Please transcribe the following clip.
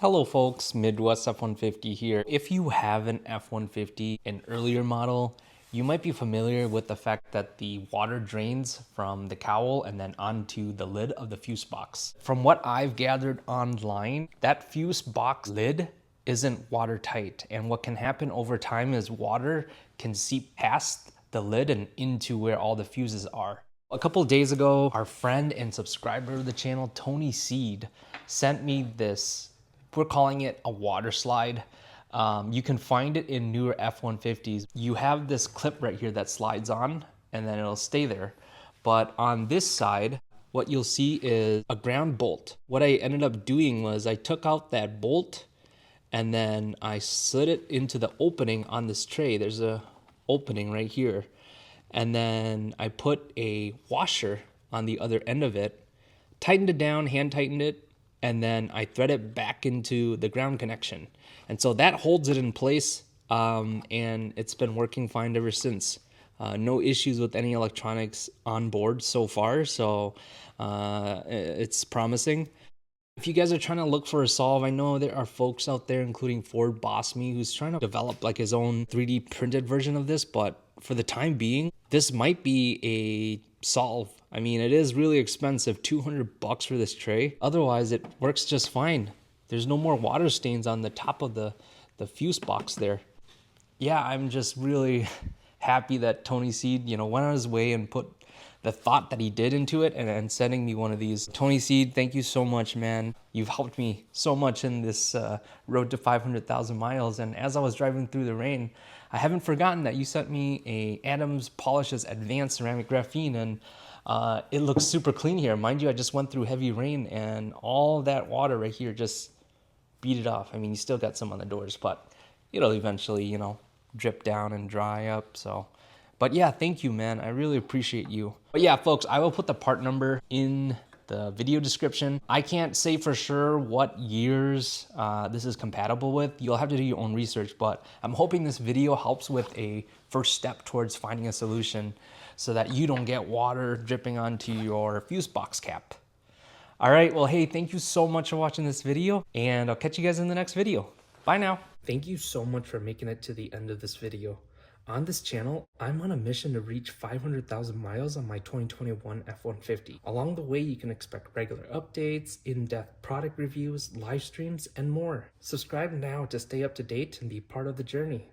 Hello folks, Midwest F-150 here. If you have an F-150, an earlier model, you might be familiar with the fact that the water drains from the cowl and then onto the lid of the fuse box. From what I've gathered online, that fuse box lid isn't watertight, and what can happen over time is water can seep past the lid and into where all the fuses are. A couple of days ago, our friend and subscriber of the channel, Tony Seed, sent me this. We're calling it a water slide. You can find it in newer F-150s. You have this clip right here that slides on and then it'll stay there. But on this side, what you'll see is a ground bolt. What I ended up doing was I took out that bolt and then I slid it into the opening on this tray. There's a opening right here. And then I put a washer on the other end of it, tightened it down, hand tightened it, and then I thread it back into the ground connection. And so that holds it in place, and it's been working fine ever since. No issues with any electronics on board so far, so it's promising. If you guys are trying to look for a solve, I know there are folks out there, including Ford Boss Me, who's trying to develop like his own 3D printed version of this, but for the time being, this might be a solve. I mean, it is really expensive, $200 for this tray. Otherwise, it works just fine. There's no more water stains on the top of the fuse box there. Yeah, I'm just really happy that Tony Seed, went on his way and put the thought that he did into it and sending me one of these. Tony Seed, thank you so much, man. You've helped me so much in this road to 500,000 miles. And as I was driving through the rain, I haven't forgotten that you sent me a Adams Polishes Advanced Ceramic Graphene, and it looks super clean here. Mind you, I just went through heavy rain and all that water right here just beat it off. I mean, you still got some on the doors, but it'll eventually, drip down and dry up, so. But yeah, thank you, man. I really appreciate you. But yeah, folks, I will put the part number in the video description. I can't say for sure what years this is compatible with. You'll have to do your own research, but I'm hoping this video helps with a first step towards finding a solution so that you don't get water dripping onto your fuse box cap. All right, well, hey, thank you so much for watching this video, and I'll catch you guys in the next video. Bye now. Thank you so much for making it to the end of this video. On this channel, I'm on a mission to reach 500,000 miles on my 2021 F-150. Along the way, you can expect regular updates, in-depth product reviews, live streams, and more. Subscribe now to stay up to date and be part of the journey.